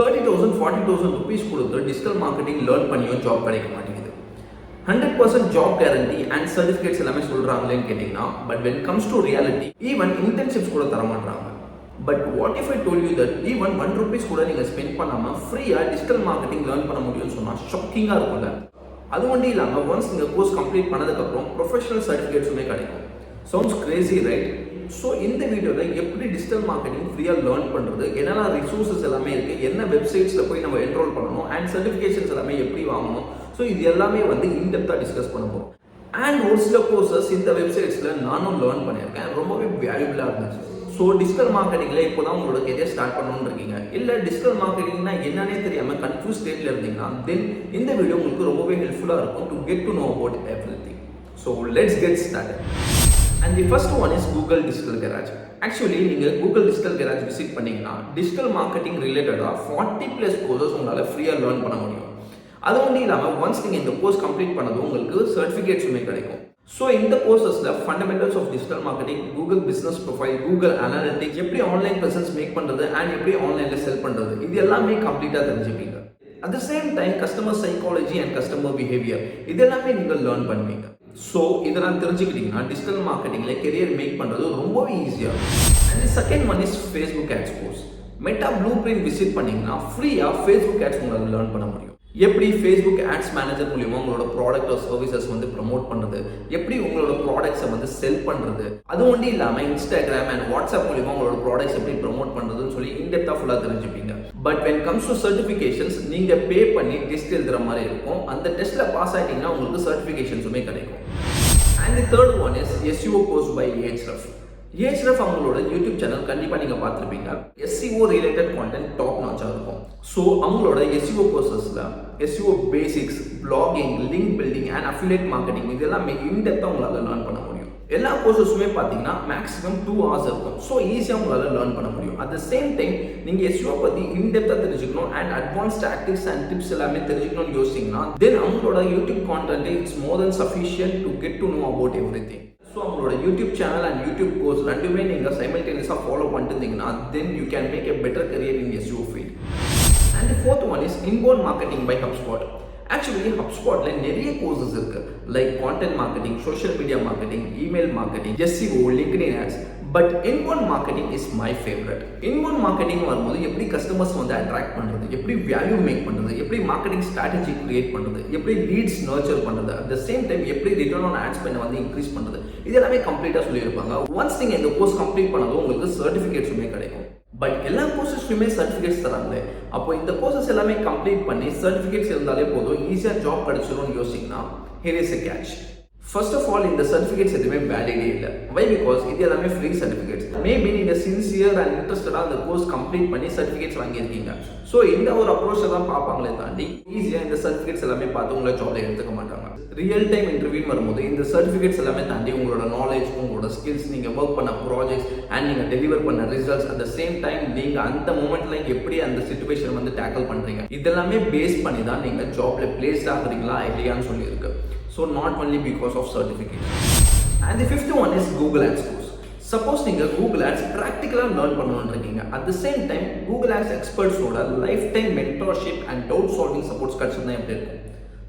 30,000 40,000 rupees கொடுத்து digital marketing learn பண்ணியும் job கிடைக்க மாட்டேங்குது. 100% ஜாப் கேரண்டி அண்ட் சர்டிஃபிகேட்ஸ் எல்லாமே சொல்கிறாங்களேன்னு கேட்டிங்கன்னா, but when comes to reality even internships கூட தர மாட்டாங்க. But what if I told you that even 1 rupees கூட நீங்கள் ஸ்பெண்ட் பண்ணாமல் ஃப்ரீயாக டிஜிட்டல் மார்க்கெட்டிங் லேர்ன் பண்ண முடியும்னு சொன்னால் ஷாக்கிங்காக இருக்கும்ல. அது ஒன்றும் இல்லாமல் ஒன்ஸ் நீங்கள் கோர்ஸ் கம்ப்ளீட் பண்ணதுக்கப்புறம் ப்ரொஃபஷனல் சர்டிஃபிகேட்ஸுமே கிடைக்கும். Sounds Crazy right? ஸோ இந்த வீடியோவில் எப்படி டிஜிட்டல் மார்க்கெட்டிங் ஃப்ரீயாக லேர்ன் பண்ணுறது, என்னென்ன ரிசோர்ஸஸ் எல்லாமே இருக்குது, என்ன வெப்சைட்ஸில் போய் நம்ம என்ரோல் பண்ணணும் அண்ட் சர்டிஃபிகேஷன்ஸ் எல்லாமே எப்படி வாங்கணும், ஸோ இது எல்லாமே வந்து இன்டெப்த்தாக டிஸ்கஸ் பண்ண போகிறோம். அண்ட் ஒரு சில கோர்சஸ் இந்த வெப்சைட்ஸில் நானும் லேர்ன் பண்ணியிருக்கேன், ரொம்பவே வேல்யூபிளாக இருந்துச்சு. ஸோ டிஜிட்டல் மார்க்கெட்டிங்கில் இப்போ தான் உங்களோட கெரியர் ஸ்டார்ட் பண்ணணும்னு இருக்கீங்க, இல்லை டிஜிட்டல் மார்க்கெட்டிங்னா என்னன்னே தெரியாமல் கன்ஃபியூஸ் ஸ்டேட்டில் இருந்தீங்கன்னா தென் இந்த வீடியோ உங்களுக்கு ரொம்பவே ஹெல்ப்ஃபுல்லாக இருக்கும் to get to know about everything. So let's get started. And the first one is Google digital garage. Actually நீங்கள் கூகுள் டிஜிட்டல் கராஜ் விசிட் பண்ணிங்கன்னா டிஜிட்டல் மார்க்கெட்டிங் ரிலேட்டடாக 40+ கோர்சஸ் உங்களால் ஃப்ரீயாக லேர்ன் பண்ண முடியும். அது ஒன்றும் இல்லாமல் ஒன்ஸ் நீங்கள் இந்த கோர்ஸ் கம்ப்ளீட் பண்ணதும் உங்களுக்கு சர்டிஃபிகேட்ஸுமே கிடைக்கும். ஸோ இந்த கோர்சஸில் fundamentals of digital marketing, Google business profile, Google analytics, எப்படி ஆன்லைன் ப்ரெசன்ஸ் மேக் பண்ணுறது அண்ட் எப்படி ஆன்லைனில் செல் பண்ணுறது, இது எல்லாமே கம்ப்ளீட்டாக தெரிஞ்சுப்பீங்க. At the same time customer psychology and customer behaviour இது எல்லாமே நீங்கள் லேர்ன் பண்ணுவீங்க. ஸோ இதெல்லாம் தெரிஞ்சுக்கிட்டீங்கன்னா டிஜிட்டல் மார்க்கெட்டிங்கில் கெரியர் மேக் பண்ணுறது ரொம்பவே ஈஸியாக இருக்கும். And second one is Facebook ads course. Meta blueprint visit பண்ணிங்கன்னா ஃப்ரீயாக ஃபேஸ்புக் ஆட்ஸ் உங்களால் லேர்ன் பண்ண முடியும். எப்படி ஃபேஸ்புக் ஆட்ஸ் மேனேஜர் மூலியமாக உங்களோட ப்ராடக்ட் ஆர் சர்வீசஸ் வந்து ப்ரமோட் பண்ணுறது, எப்படி உங்களோட ப்ராடக்ட்ஸை வந்து செல் பண்ணுறது, அது ஒன்றும் இல்லாமல் இன்ஸ்டாகிராம் அண்ட் வாட்ஸ்அப் மூலியமாக உங்களோட ப்ராடக்ட்ஸ் எப்படி ப்ரமோட் பண்ணுறதுன்னு சொல்லி இன்டெப்த்தாக ஃபுல்லாக தெரிஞ்சுப்பீங்க. But when comes to certifications நீங்கள் பே பண்ணி டெஸ்ட் எழுதுகிற மாதிரி இருக்கும். அந்த டெஸ்ட்டில் பாஸ் ஆகிட்டீங்கன்னா உங்களுக்கு சர்டிஃபிகேஷன்ஸுமே கிடைக்கும். And the third one is SEO course by Ahrefs. Ahrefs அவங்களோட யூடியூப் சேனல் கண்டிப்பாக நீங்கள் பார்த்துருப்பீங்க. SEO ரிலேட்டட் கான்டென்ட் டாப் நாச்சாக இருக்கும். ஸோ அவங்களோட SEO கோர்சஸில் SEO basics, blogging, link building and affiliate marketing இது எல்லாமே இன்டெப்த்தாக உங்களால் லேர்ன் பண்ண முடியும். எல்லா கோர்சஸுமே பார்த்தீங்கன்னா மேக்ஸிமம் 2 hours இருக்கும். ஸோ ஈஸியாக உங்களால் லேர்ன் பண்ண முடியும். அட் த சேம் டைம் நீங்கள் SEO பற்றி இன்டெப்த்தாக தெரிஞ்சுக்கணும் and advance tactics and tips எல்லாமே தெரிஞ்சுக்கணும்னு யோசிச்சிங்கன்னா தென் அவங்களோட YouTube content it's more than sufficient to get to know about everything. So அவங்களோட YouTube channel and YouTube course ரெண்டுமே நீங்கள் சைமல்டேனியஸாக ஃபாலோ பண்ணிட்டு இருந்தீங்கன்னா then you can make a better career in SEO field. And the fourth one is inbound marketing by HubSpot. Actually HubSpotல நிறைய courses இருக்கு, like content marketing, social media marketing, email marketing, SEO, LinkedIn ads. But inbound marketing is my favourite. Inbound marketing வரும்போது எப்படி customers வந்து attract பண்ணுறது, எப்படி value make பண்ணுறது, எப்படி மார்க்கெட்டிங் ஸ்ட்ராட்டஜி கிரியேட் பண்ணுறது, எப்படி லீட்ஸ் நர்ச்சர் பண்ணுறது, அட் த சேம் டைம் எப்படி ரிட்டர்ன் ஆன் ஆட் ஸ்பெண்ட் வந்து இன்க்ரீஸ் பண்ணுறது, இது எல்லாமே கம்ப்ளீட்டாக சொல்லியிருப்பாங்க. ஒன்ஸ் நீங்கள் இந்த கோர்ஸ் கம்ப்ளீட் பண்ணதும் உங்களுக்கு சர்டிஃபிகேட்ஸுமே கிடைக்கும். பட் எல்லா கோர்சஸ்லையுமே சர்டிஃபிகேட்ஸ் தராங்களே, அப்போ இந்த கோர்சஸ் எல்லாமே கம்ப்ளீட் பண்ணி சர்டிஃபிகேட்ஸ் இருந்தாலே போதும் ஈஸியாக ஜாப் கிடைச்சிடும்னு யோசிச்சிங்கன்னா here is a catch. First of all இந்த சர்டிஃபிகேட்ஸ் எதுவுமே வேலிடே இல்லை. வை? பிகாஸ் இது எல்லாமே ஃப்ரீ சர்டிஃபிகேட்ஸ். மேபி நீங்கள் சின்சியர் அண்ட் இன்ட்ரெஸ்டடாக அந்த கோர்ஸ் கம்ப்ளீட் பண்ணி சர்டிஃபிகேட்ஸ் வாங்கியிருக்கீங்க. ஸோ இந்த ஒரு அப்ரோச்சை தான் பார்ப்பாங்களே தாண்டி ஈஸியாக இந்த சர்டிஃபிகேட்ஸ் எல்லாமே பார்த்து உங்களை ஜாப்ல எடுத்துக்க மாட்டாங்க. ரியல் டைம் இன்டர்வியூ வரும்போது இந்த சர்டிஃபிகேட்ஸ் எல்லாமே தாண்டி உங்களோட நாலேஜ், உங்களோட ஸ்கில்ஸ், நீங்கள் ஒர்க் பண்ண ப்ராஜெக்ட்ஸ் அண்ட் நீங்கள் டெலிவர் பண்ண results, at the same time நீங்கள் அந்த மூமெண்ட்ல எப்படி அந்த சிச்சுவேஷன் வந்து டேக்கிள் பண்ணுறீங்க, இதெல்லாமே பேஸ் பண்ணி தான் நீங்கள் ஜாப்ல பிளேஸ்ட் ஆகுறீங்களா இல்லையான்னு சொல்லியிருக்கு. So not only because of certification. And the fifth one is Google Ads course. Suppose நீங்கள் Google Ads ப்ராக்டிக்கலாக லேர்ன் பண்ணணும்னு இருக்கீங்க, at the same time Google Ads எக்ஸ்பர்ட்ஸோட lifetime mentorship and doubt solving supports கிடைச்சதுனா எப்படி இருக்கும்?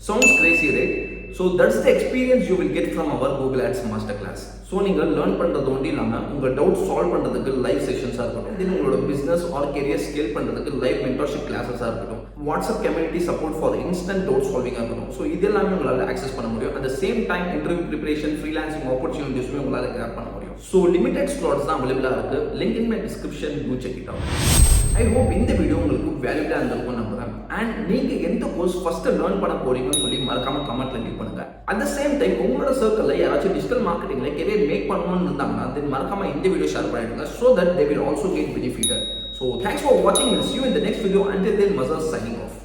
Sounds crazy, right? So that's the experience you will get from our Google Ads master class. So நீங்கள் learn பண்ணுறது ஒன்றும் இல்லாமல் உங்கள் doubt solve பண்ணுறதுக்கு லைவ் செஷன்ஸாக இருக்கட்டும், தென் உங்களோட பிஸ்னஸ் ஆர் கெரியர் ஸ்கேல் பண்ணுறதுக்கு லைவ் மென்டர்ஷிப் கிளாஸஸாக இருக்கட்டும், WhatsApp community support for instant doubt சால்விங்காக இருக்கட்டும். ஸோ இது எல்லாமே உங்களால் ஆக்சஸ் பண்ண முடியும். At the same time interview preparation, freelancing ஆப்பர்ச்சுனிட்டிஸுமே உங்களால் கிராப் பண்ண முடியும். ஸோ லிமிடெட் ஸ்லாட்ஸ் தான் அவைலபிளாக இருக்குது. Link in my description, you check it out. I hope இந்த வீடியோ உங்களுக்கு வேல்யூபிளாக இருந்திருக்கும் நம்புறேன். அண்ட் நீங்கள் எந்த கோர்ஸ் ஃபஸ்ட்டு லேர்ன் பண்ண போறீங்கன்னு சொல்லி மறக்காம கமெண்ட்ல லீவ் பண்ணுங்க. அட் த சேம் டைம் உங்களோட சர்க்கிளில் யாராச்சும் டிஜிட்டல் மார்க்கெட்டிங்கில் கெரியர் மேக் பண்ணணும்னு இருந்தாங்கன்னா தென் மறக்காம இந்த வீடியோ ஷேர் பண்ணிடுங்க, so that they will also get benefited. So thanks for வாட்சிங். See you in the next video. Until then, Mazhar signing off.